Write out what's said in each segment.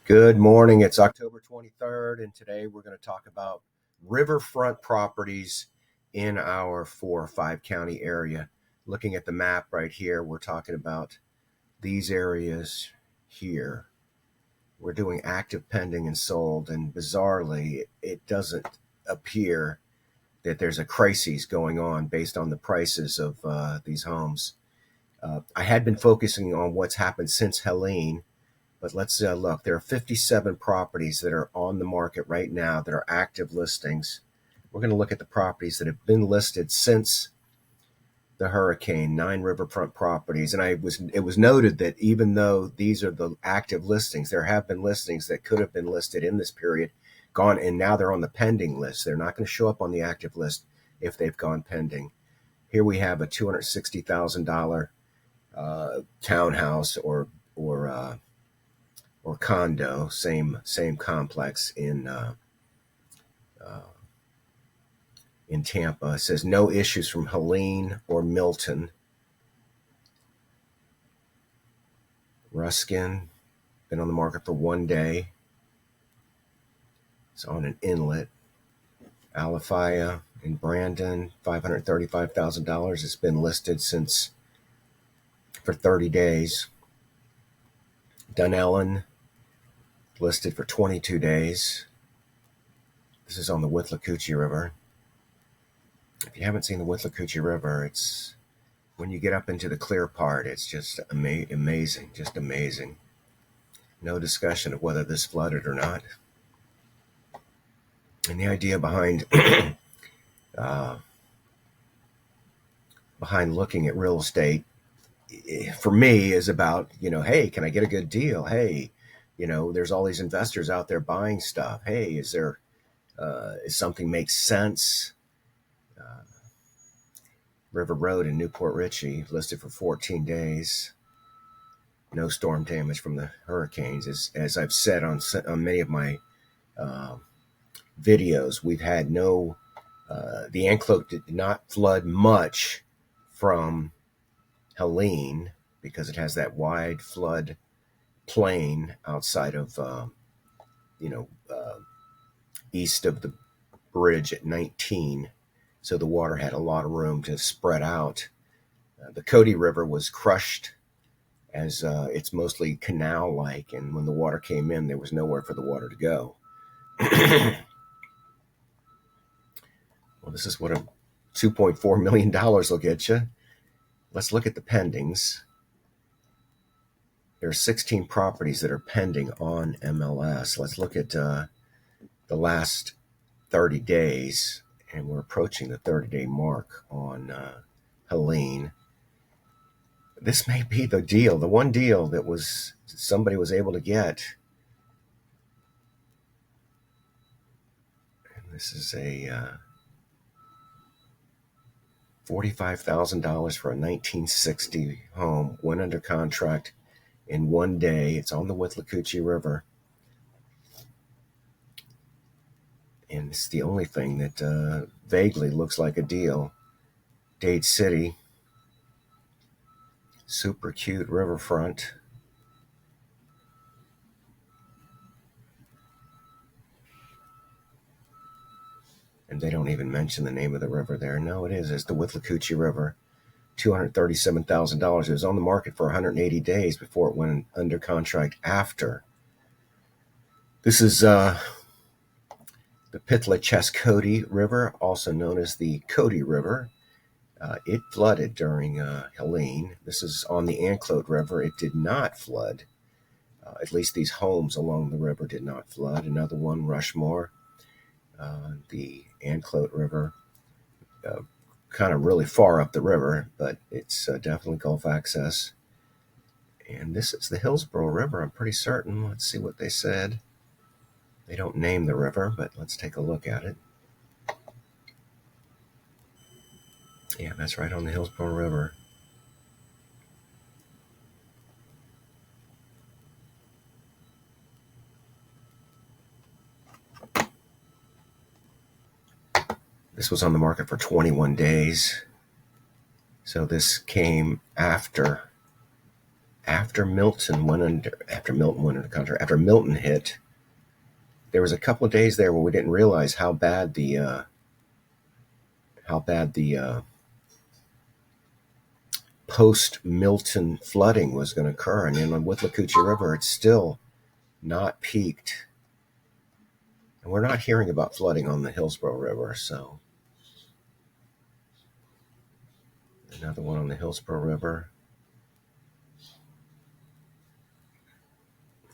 Good morning. It's October 23rd, and today we're going to talk about riverfront properties in our 4 or 5 county area. Looking at the map right here, we're talking about these areas here. We're doing active, pending, and sold, and bizarrely, it doesn't appear that there's a crisis going on based on the prices of these homes. I had been focusing on what's happened since Helene, but let's look. There are 57 properties that are on the market right now that are active listings. We're going to look at the properties that have been listed since the hurricane, 9 riverfront properties. And it was noted that even though these are the active listings, there have been listings that could have been listed in this period, gone, and now they're on the pending list. They're not going to show up on the active list if they've gone pending. Here we have a $260,000 townhouse or condo, same complex in Tampa. It says no issues from Helene or Milton. Ruskin, been on the market for 1 day. It's on an inlet. Alafaya in Brandon, $535,000. It's been listed for 30 days. Dunellen, listed for 22 days. This is on the Withlacoochee River. If you haven't seen the Withlacoochee River, it's when you get up into the clear part, it's just amazing, just amazing. No discussion of whether this flooded or not. And the idea behind behind looking at real estate for me is about, hey, can I get a good deal? Hey, there's all these investors out there buying stuff. Hey, is something makes sense? River Road in Newport Richey, listed for 14 days. No storm damage from the hurricanes. As I've said on many of my videos, we've had the Anclote did not flood much from Helene because it has that wide flood plain outside of, east of the bridge at 19. So the water had a lot of room to spread out. The Cody River was crushed as it's mostly canal-like, and when the water came in, there was nowhere for the water to go. Well, this is what a $2.4 million will get you. Let's look at the pendings. There are 16 properties that are pending on MLS. Let's look at the last 30 days, and we're approaching the 30-day mark on Helene. This may be the deal, the one deal that somebody was able to get. And this is a $45,000 for a 1960 home. Went under contract in 1 day. It's on the Withlacoochee River. And it's the only thing that vaguely looks like a deal. Dade City, super cute riverfront. And they don't even mention the name of the river there. No, it's the Withlacoochee River. $237,000. It was on the market for 180 days before it went under contract after. This is the Pitla-Chescody River, also known as the Cody River. It flooded during Helene. This is on the Anclote River. It did not flood. At least these homes along the river did not flood. Another one, Rushmore, the Anclote River, kind of really far up the river, but it's definitely Gulf access. And this is the Hillsborough River, I'm pretty certain. Let's see what they said. They don't name the river, but let's take a look at it. Yeah, that's right on the Hillsborough River. This was on the market for 21 days. So this came after after Milton went under the contract, after Milton hit, there was a couple of days there where we didn't realize how bad the post Milton flooding was going to occur. And in the Withlacoochee River, it's still not peaked, and we're not hearing about flooding on the Hillsborough River. So another one on the Hillsborough River.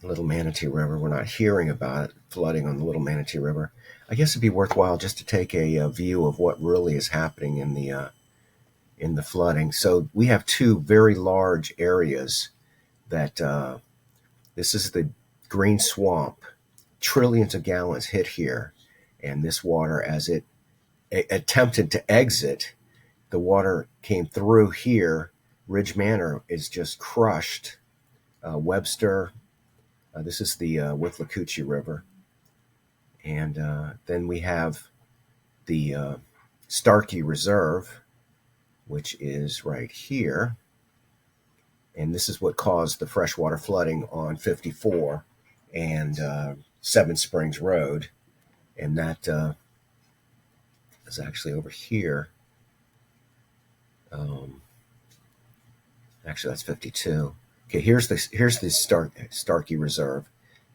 Little Manatee River, we're not hearing about flooding on the Little Manatee River. I guess it'd be worthwhile just to take a view of what really is happening in the flooding. So we have two very large areas that this is the Green Swamp. Trillions of gallons hit here, and this water, as it attempted to exit, the water came through here. Ridge Manor is just crushed. Webster. This is the Withlacoochee River. And then we have the Starkey Reserve, which is right here. And this is what caused the freshwater flooding on 54 and Seven Springs Road. And that is actually over here. Actually, that's 52. Okay, here's the Starkey Reserve,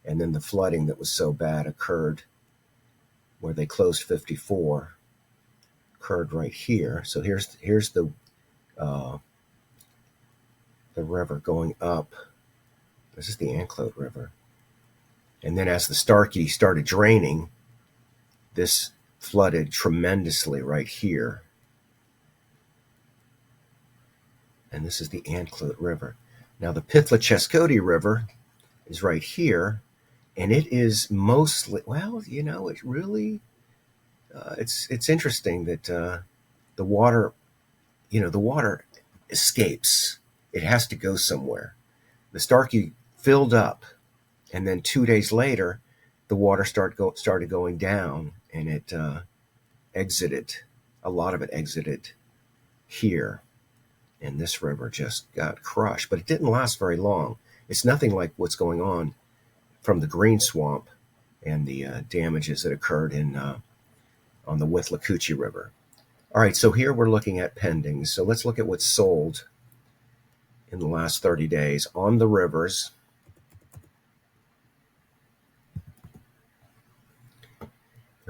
and then the flooding that was so bad occurred where they closed 54 occurred right here. So here's the river going up. This is the Anclote River, and then as the Starkey started draining, this flooded tremendously right here. And this is the Anclote River. Now the Pythla-Chescody River is right here, and it is mostly, well, it really, it's interesting that the water escapes. It has to go somewhere. The Starkey filled up, and then 2 days later, the water started going down, and it exited. A lot of it exited here. And this river just got crushed, but it didn't last very long. It's nothing like what's going on from the Green Swamp and the damages that occurred on the Withlacoochee River. All right, so here we're looking at pendings. So let's look at what's sold in the last 30 days on the rivers. There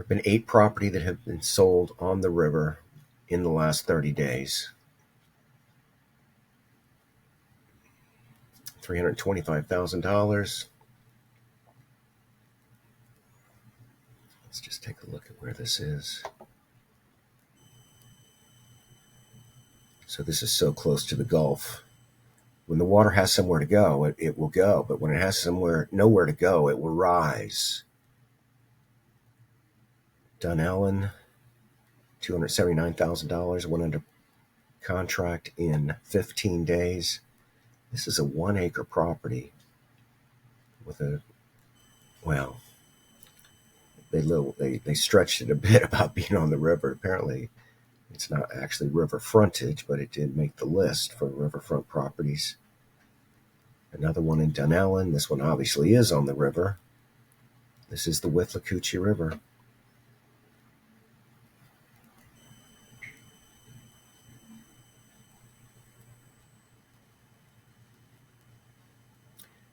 have been 8 property that have been sold on the river in the last 30 days. $325,000. Let's just take a look at where this is. So this is so close to the Gulf. When the water has somewhere to go, it will go. But when it has nowhere to go, it will rise. Dunellen, $279,000, went under contract in 15 days. This is a 1 acre property with they stretched it a bit about being on the river. Apparently it's not actually river frontage, but it did make the list for riverfront properties. Another one in Dunellen. This one obviously is on the river. This is the Withlacoochee River.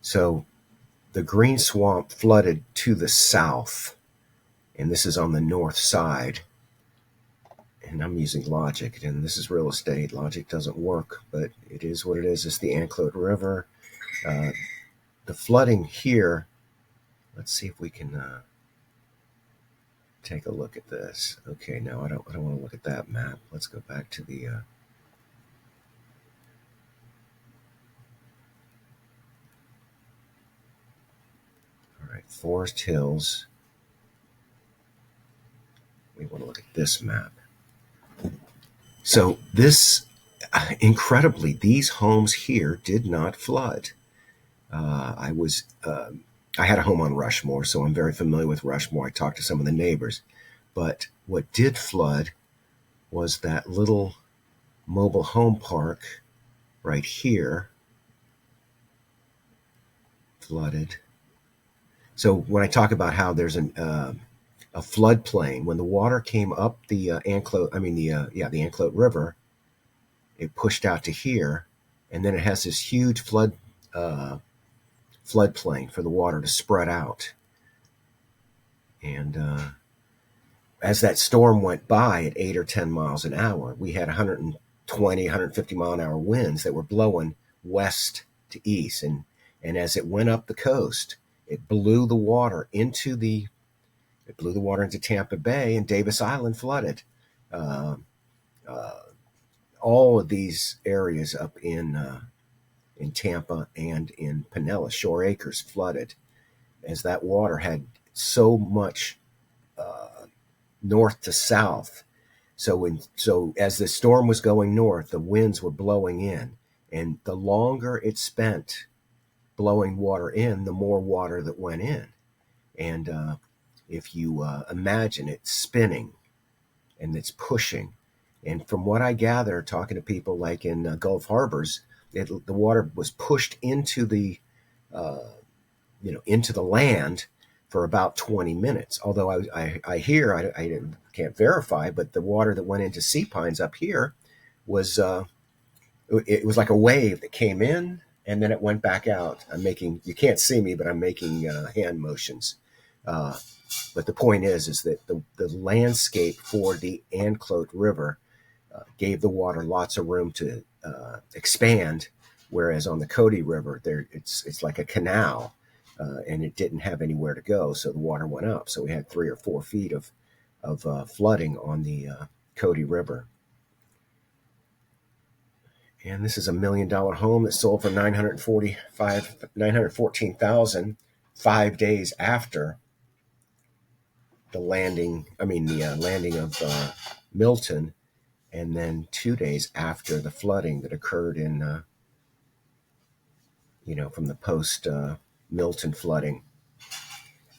So the Green Swamp flooded to the south, and this is on the north side. And I'm using logic, and this is real estate. Logic doesn't work, but it is what it is. It's the Anclote River. The flooding here, let's see if we can take a look at this. Okay, no, I don't want to look at that map. Let's go back to the all right, Forest Hills. We want to look at this map. So this, incredibly, these homes here did not flood. I had a home on Rushmore, so I'm very familiar with Rushmore. I talked to some of the neighbors. But what did flood was that little mobile home park right here. flooded. So when I talk about how there's a floodplain, when the water came up the the Anclote River, it pushed out to here, and then it has this huge floodplain for the water to spread out. And as that storm went by at 8 or 10 miles an hour, we had 120, 150 mile an hour winds that were blowing west to east. And as it went up the coast, it blew the water into Tampa Bay, and Davis Island flooded. Uh, uh, all of these areas up in Tampa and in Pinellas, Shore Acres, flooded as that water had so much north to south. So as the storm was going north, the winds were blowing in, and the longer it spent blowing water in, the more water that went in. And if you imagine it spinning and it's pushing, and from what I gather, talking to people like in Gulf Harbors, the water was pushed into the into the land for about 20 minutes. Although I hear, I can't verify, but the water that went into Sea Pines up here was it was like a wave that came in and then it went back out. You can't see me, but I'm making hand motions. But the point is that the landscape for the Anclote River gave the water lots of room to expand, whereas on the Cody River, it's like a canal, and it didn't have anywhere to go, so the water went up. So we had 3 or 4 feet of flooding on the Cody River. And this is a $1 million home that sold for $914,000 5 days after the landing of Milton, and then 2 days after the flooding that occurred in from the post Milton flooding.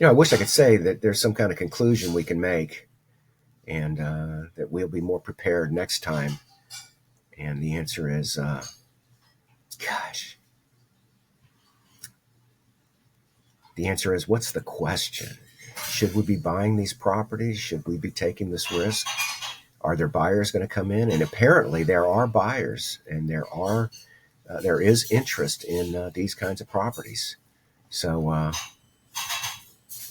I wish I could say that there's some kind of conclusion we can make, and that we'll be more prepared next time. And the answer is, what's the question? Should we be buying these properties? Should we be taking this risk? Are there buyers going to come in? And apparently there are buyers, and there is interest in these kinds of properties. So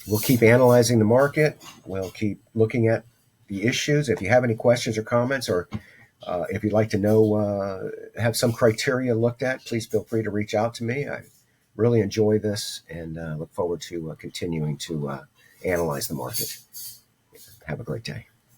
we'll keep analyzing the market. We'll keep looking at the issues. If you have any questions or comments, or if you'd like to know, have some criteria looked at, please feel free to reach out to me. I really enjoy this and look forward to continuing to analyze the market. Have a great day.